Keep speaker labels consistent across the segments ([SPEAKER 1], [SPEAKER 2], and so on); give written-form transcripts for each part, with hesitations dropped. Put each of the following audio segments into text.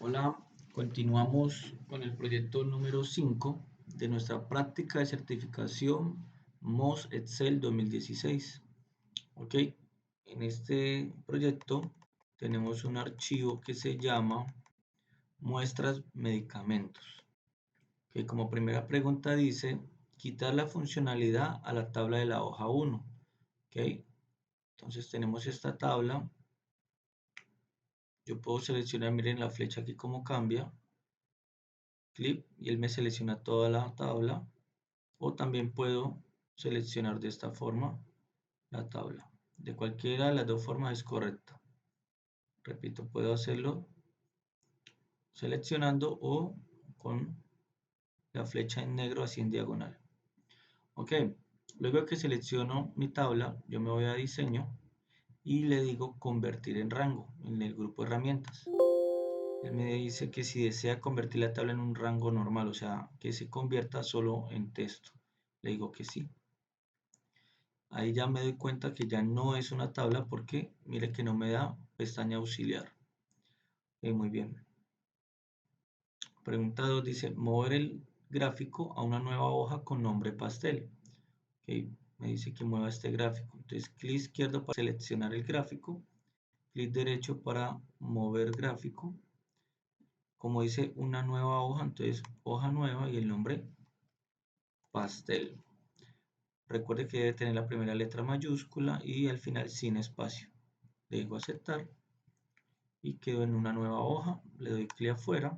[SPEAKER 1] Hola, continuamos con el proyecto número 5 de nuestra práctica de certificación MOS Excel 2016. Ok, en este proyecto tenemos un archivo que se llama muestras medicamentos, que como primera pregunta dice quitar la funcionalidad a la tabla de la hoja 1. Ok, entonces tenemos esta tabla. Yo puedo seleccionar, miren la flecha aquí cómo cambia, clic, y él me selecciona toda la tabla, o también puedo seleccionar de esta forma la tabla. De cualquiera de las dos formas es correcta. Repito, puedo hacerlo seleccionando o con la flecha en negro así en diagonal. Ok, luego que selecciono mi tabla, yo me voy a diseño y le digo convertir en rango en el grupo herramientas. Él me dice que si desea convertir la tabla en un rango normal, o sea, que se convierta solo en texto. Le digo que sí. Ahí ya me doy cuenta que ya no es una tabla porque mire que no me da pestaña auxiliar. Muy bien. Pregunta 2 dice, mover el gráfico a una nueva hoja con nombre pastel. Okay, me dice que mueva este gráfico. Entonces, clic izquierdo para seleccionar el gráfico. Clic derecho para mover gráfico. Como dice una nueva hoja, entonces hoja nueva y el nombre pastel. Recuerde que debe tener la primera letra mayúscula y al final sin espacio. Le digo aceptar y quedo en una nueva hoja. Le doy clic afuera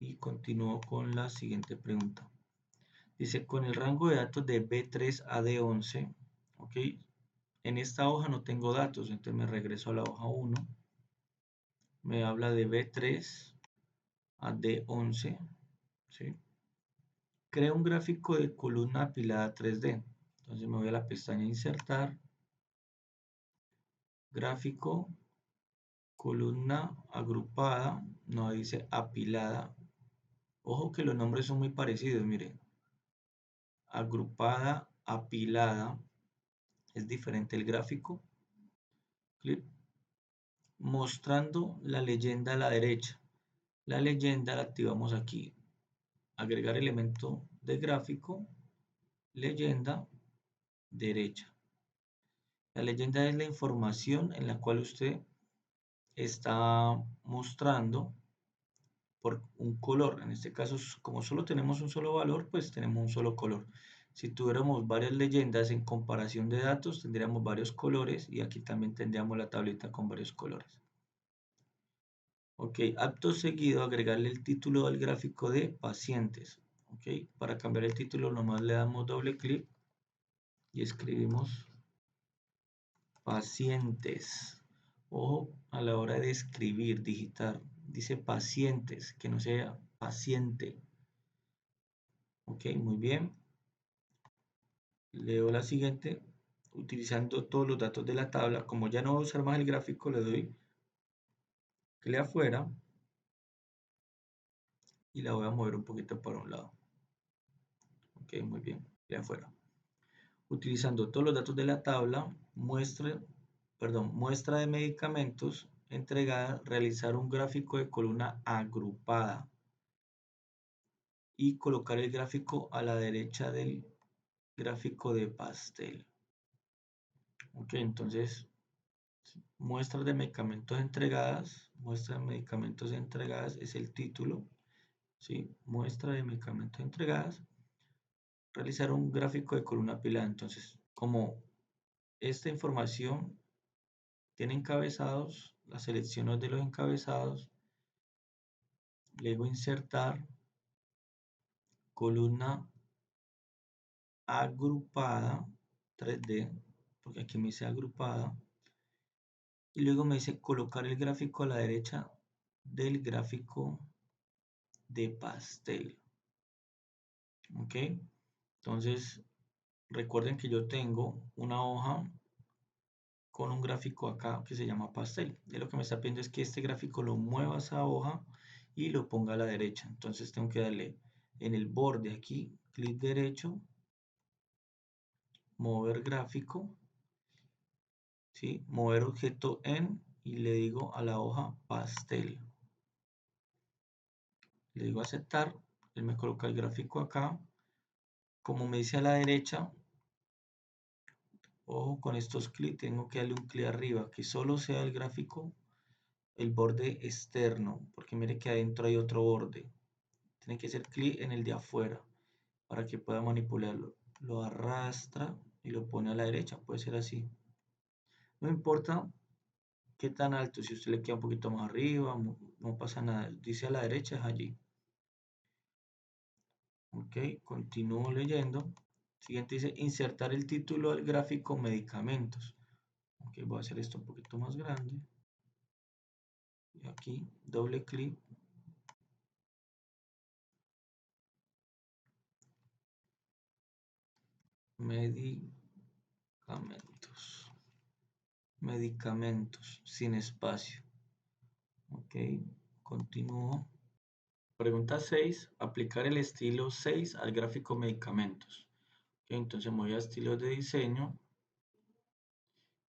[SPEAKER 1] y continúo con la siguiente pregunta. Dice, con el rango de datos de B3 a D11, ok, en esta hoja no tengo datos, entonces me regreso a la hoja 1. Me habla de B3 a D11, ¿sí? Crea un gráfico de columna apilada 3D. Entonces me voy a la pestaña insertar, gráfico, columna agrupada, no dice apilada. Ojo que los nombres son muy parecidos, miren. Agrupada, apilada, es diferente el gráfico. Clic. Mostrando la leyenda a la derecha. La leyenda la activamos aquí. Agregar elemento de gráfico, leyenda, derecha. La leyenda es la información en la cual usted está mostrando por un color. En este caso, como solo tenemos un solo valor, pues tenemos un solo color. Si tuviéramos varias leyendas en comparación de datos, tendríamos varios colores y aquí también tendríamos la tableta con varios colores. Ok, acto seguido agregarle el título al gráfico de pacientes. Ok, para cambiar el título nomás le damos doble clic y escribimos pacientes. Ojo a la hora de escribir, digitar. Dice pacientes, que no sea paciente. Ok, muy bien. Leo la siguiente. Utilizando todos los datos de la tabla. Como ya no voy a usar más el gráfico, le doy clic afuera. Y la voy a mover un poquito para un lado. Ok, muy bien. Clic afuera. Utilizando todos los datos de la tabla, muestra de medicamentos entregada, realizar un gráfico de columna agrupada y colocar el gráfico a la derecha del gráfico de pastel. Ok, entonces muestras de medicamentos entregadas es el título, ¿sí? Muestra de medicamentos entregadas, realizar un gráfico de columna apilada. Entonces, como esta información tiene encabezados, la selecciono de los encabezados, luego insertar, columna agrupada 3D, porque aquí me dice agrupada, y luego me dice colocar el gráfico a la derecha del gráfico de pastel. Ok, entonces recuerden que yo tengo una hoja con un gráfico acá que se llama pastel. Y lo que me está pidiendo es que este gráfico lo mueva a esa hoja y lo ponga a la derecha. Entonces tengo que darle en el borde aquí, clic derecho, mover gráfico, ¿sí? Mover objeto en y le digo a la hoja pastel. Le digo aceptar, él me coloca el gráfico acá. Como me dice a la derecha, ojo con estos clics, tengo que darle un clic arriba, que solo sea el gráfico, el borde externo, porque mire que adentro hay otro borde. Tiene que hacer clic en el de afuera para que pueda manipularlo. Lo arrastra y lo pone a la derecha, puede ser así. No importa qué tan alto, si usted le queda un poquito más arriba, no pasa nada. Dice a la derecha, es allí. Ok, continúo leyendo. Siguiente dice insertar el título del gráfico medicamentos. Ok, voy a hacer esto un poquito más grande. Y aquí, doble clic. Medicamentos. Medicamentos, sin espacio. Ok, continúo. Pregunta 6. Aplicar el estilo 6 al gráfico medicamentos. Ok, entonces me voy a estilos de diseño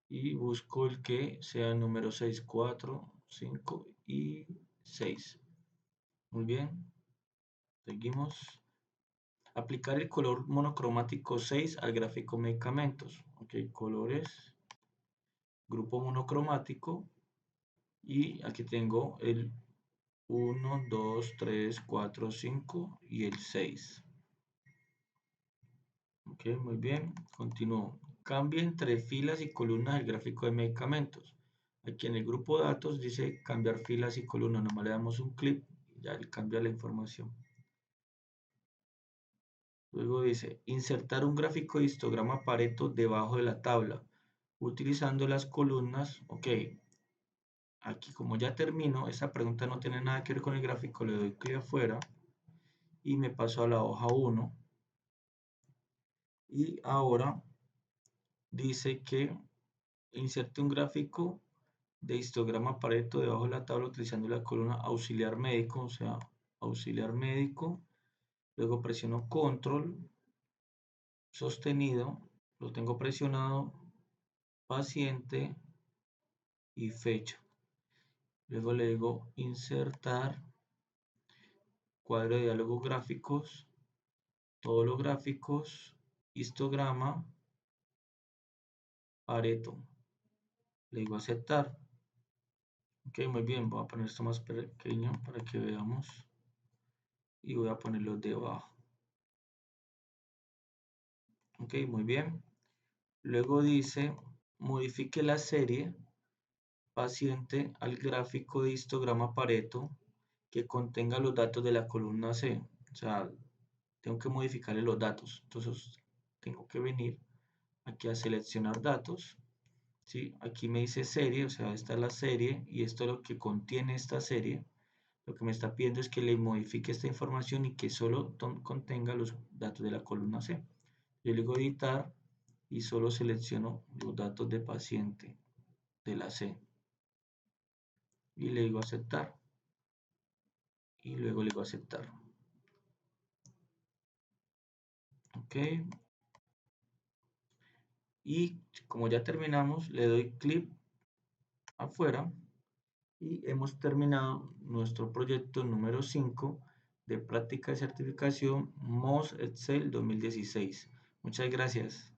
[SPEAKER 1] y busco el que sea el número 6, 4, 5 y 6. Muy bien, seguimos. Aplicar el color monocromático 6 al gráfico medicamentos. Ok, colores, grupo monocromático. Y aquí tengo el 1, 2, 3, 4, 5 y el 6. Ok, muy bien. Continúo. Cambia entre filas y columnas el gráfico de medicamentos. Aquí en el grupo de datos dice cambiar filas y columnas. Nomás le damos un clic y ya él cambia la información. Luego dice insertar un gráfico de histograma Pareto debajo de la tabla utilizando las columnas. Ok, aquí como ya termino, esta pregunta no tiene nada que ver con el gráfico, le doy clic afuera y me paso a la hoja 1. Y ahora dice que inserte un gráfico de histograma Pareto debajo de la tabla utilizando la columna auxiliar médico, o sea, auxiliar médico. Luego presiono control, sostenido, lo tengo presionado, paciente y fecha. Luego le digo insertar, cuadro de diálogos gráficos, todos los gráficos, histograma, Pareto. Le digo aceptar. Ok, muy bien, voy a poner esto más pequeño para que veamos. Y voy a ponerlo debajo. Ok, muy bien. Luego dice, modifique la serie paciente al gráfico de histograma Pareto que contenga los datos de la columna C. O sea, tengo que modificarle los datos. Entonces, tengo que venir aquí a seleccionar datos. ¿Sí? Aquí me dice serie, o sea, esta es la serie y esto es lo que contiene esta serie. Lo que me está pidiendo es que le modifique esta información y que solo contenga los datos de la columna C. Yo le digo editar y solo selecciono los datos de paciente de la C. Y le digo aceptar. Y luego le digo aceptar. Ok. Y como ya terminamos, le doy clic afuera y hemos terminado nuestro proyecto número 5 de práctica de certificación MOS Excel 2016. Muchas gracias.